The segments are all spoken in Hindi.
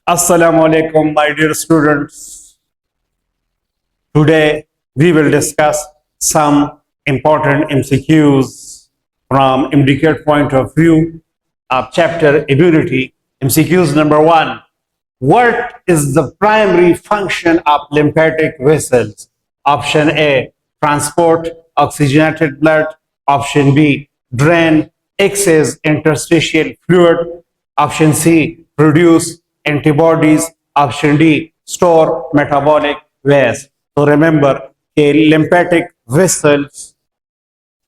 Assalamu alaikum, my dear students. Today we will discuss some important MCQs from MDCAT point of view of chapter immunity. MCQs number 1. What is the primary function of lymphatic vessels? Option A, transport oxygenated blood. Option B, drain excess interstitial fluid. Option C, produce antibodies. Option D, store metabolic waste. तो remember कि lymphatic vessels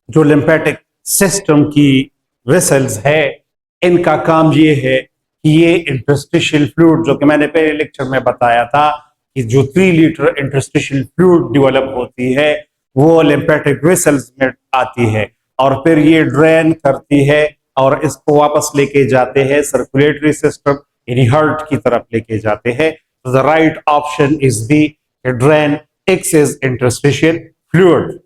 जो lymphatic system की vessels है, इनका काम ये है कि ये इंटरस्टिशियल फ्लूइड, जो कि मैंने पहले लेक्चर में बताया था कि जो 3 लीटर इंटरस्टिशियल फ्लूइड डेवलप होती है वो लिम्फेटिक वेसल्स में आती है और फिर ये ड्रेन करती है और इसको वापस लेके जाते हैं सर्कुलेटरी सिस्टम यानी हार्ट की तरफ लेके जाते हैं. The right option is B, drain excess interstitial fluid.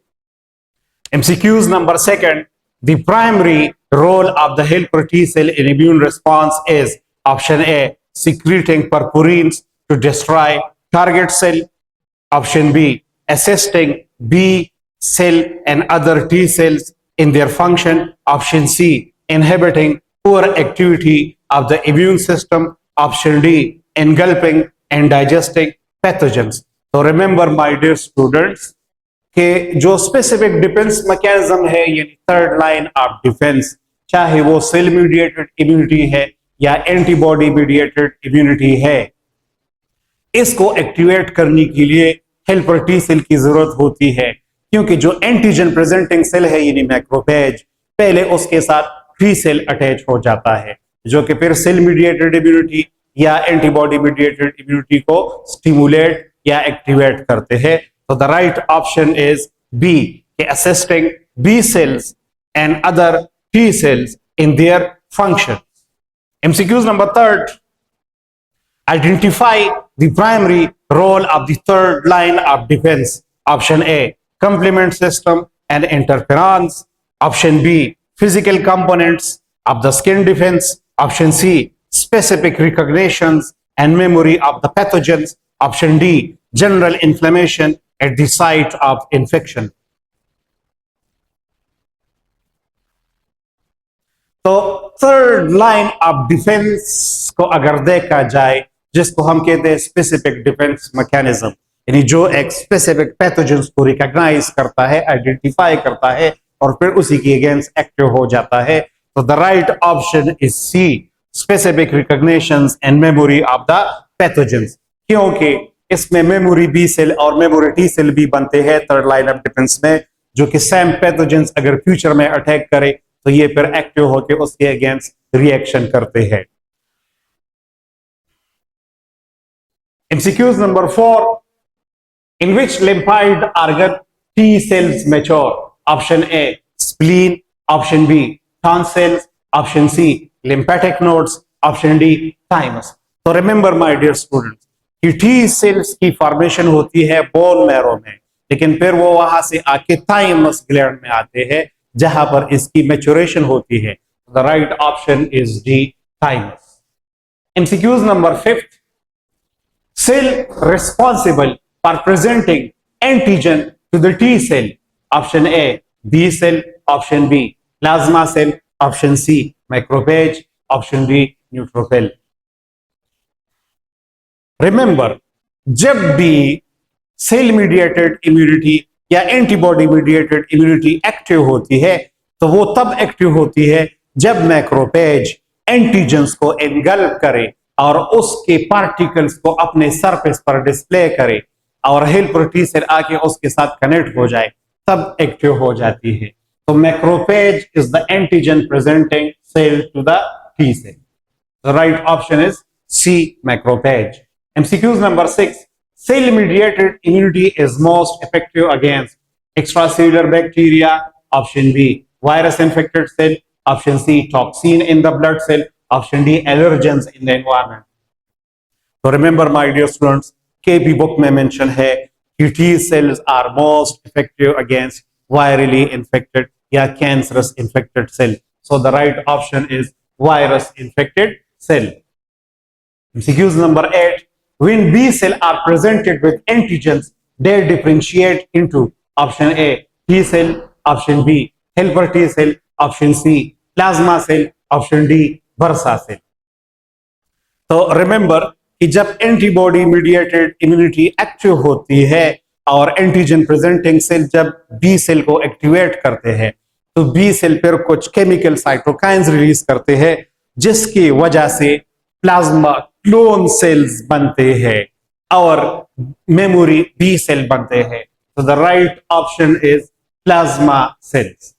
MCQs number 2. The primary role of the helper T cell in immune response is option A, secreting purpurines to destroy target cell. Option B, assisting B cell and other T cells in their function. Option C, inhibiting poor activity of the immune system. Option D, engulfing and digesting pathogens. So remember, my dear students, कि जो स्पेसिफिक डिफेंस मैकेनिज्म है यानी थर्ड लाइन ऑफ डिफेंस, चाहे वो सेल मीडिएटेड इम्यूनिटी है या एंटीबॉडी मीडिएटेड इम्यूनिटी है, इसको एक्टिवेट करने के लिए हेल्पर टी सेल की जरूरत होती है, क्योंकि जो एंटीजन प्रेजेंटिंग सेल है यानी मैक्रोफेज, पहले उसके साथ टी सेल अटैच हो जाता है जो कि फिर सेल मीडिएटेड इम्यूनिटी या एंटीबॉडी मीडिएटेड इम्यूनिटी को स्टिमुलेट या एक्टिवेट करते हैं. So the right option is B, assisting B cells and other T cells in their functions. MCQs number 3. Identify the primary role of the third line of defense. Option A, complement system and interferons. Option B, physical components of the skin defense. Option C, specific recognitions and memory of the pathogens. Option D, general inflammation at the site of infection. तो थर्ड लाइन ऑफ डिफेंस को अगर देखा जाए, जिसको हम कहते हैं स्पेसिफिक डिफेंस मैकेनिज्म, यानी जो एक स्पेसिफिक पैथोजेंस को रिकॉग्नाइज करता है, आइडेंटिफाई करता है और फिर उसी के अगेंस्ट एक्टिव हो जाता है. तो the right option is C, specific recognitions and memory of the pathogens, क्योंकि इसमें मेमोरी बी सेल और मेमोरी टी सेल भी बनते हैं थर्ड लाइन ऑफ डिफेंस में, जो कि सेम पैथोजेंस अगर फ्यूचर में अटैक करे तो ये फिर एक्टिव होकर उसके अगेंस्ट रिएक्शन करते हैं. MCQs number 4. In which lymphoid organ T cells mature? Option A, spleen. Option B, tonsils. Option C, lymphatic nodes. Option D, thymus. So remember, my dear students, कि टी सेल्स की फॉर्मेशन होती है बोन मैरो में, लेकिन फिर वो वहां से आके थाइमस ग्लैंड में आते हैं जहां पर इसकी मैच्योरेशन होती है. The right option is D, thymus. MCQs number 5. Cell responsible for presenting antigen to the T cell. Option A, B cell. Option B, plasma cell. Option C, macrophage. Option D, neutrophil. Remember, जब भी सेल मीडिएटेड इम्यूनिटी या एंटीबॉडी मीडिएटेड इम्यूनिटी एक्टिव होती है तो वो तब एक्टिव होती है जब मैक्रोफेज एंटीजेंस को एनगल्फ करे और उसके पार्टिकल्स को अपने सरफेस पर डिस्प्ले करे और हेल्पर टी सेल आके उसके साथ कनेक्ट हो जाए, तब एक्टिव हो जाती है. तो macrophage is the antigen presenting cell to the T cell. The right option is C, macrophage. MCQs number 6. Cell mediated immunity is most effective against extracellular bacteria. Option B, virus infected cell. Option C, toxin in the blood cell. Option D, allergens in the environment. So remember, my dear students, KP book में mention है कि T cells are most effective against virally infected या cancerous infected cell. So the right option is virus infected cell. MCQs number 8. When B cell are presented with antigens, they differentiate into option A, T cell, option B, helper T cell, option C, plasma cell, option D, Bursa cell. तो रिमेंबर कि जब एंटीबॉडी मीडिएटेड इम्यूनिटी एक्टिव होती है और एंटीजन प्रेजेंटिंग सेल जब बी सेल को एक्टिवेट करते हैं तो बी सेल पर कुछ केमिकल साइटोकाइंस रिलीज करते हैं जिसकी वजह से प्लाज्मा क्लोन सेल्स बनते हैं और मेमोरी बी सेल बनते हैं. तो the right option is plasma cells.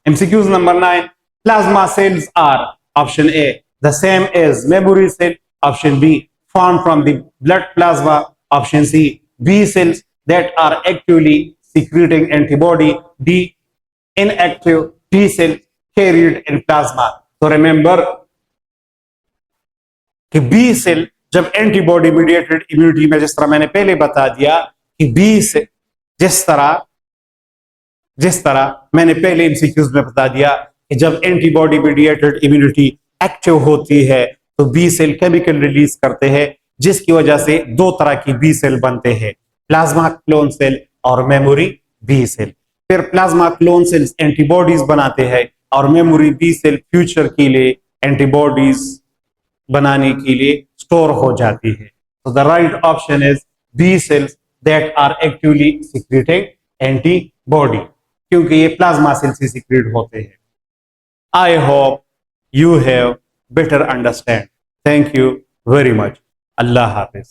MCQs number 9. Plasma cells are option A, the same as memory cell, option B, formed from the blood plasma, option C, B cells that are actively secreting antibody, D, inactive T cell carried in plasma. So remember कि B cell जब एंटीबॉडी मीडिएटेड इम्यूनिटी में जिस तरह मैंने पहले बता दिया कि B से जिस तरह मैंने पहले एमसीक्यूज में बता दिया कि जब एंटीबॉडी मीडिएटेड इम्यूनिटी एक्टिव होती है तो बी सेल केमिकल रिलीज करते हैं जिसकी वजह से दो तरह की बी सेल बनते हैं, प्लाज्मा क्लोन सेल और मेमोरी बी सेल. फिर प्लाज्मा क्लोन सेल्स एंटीबॉडीज बनाते हैं और मेमोरी बी सेल फ्यूचर के लिए एंटीबॉडीज बनाने के लिए स्टोर हो जाती है. तो the right option is B cells that are actively secreting antibody, क्योंकि ये प्लाज्मा सेल से सीक्रेट होते हैं. I hope you have better understand. Thank you very much. अल्लाह हाफिज.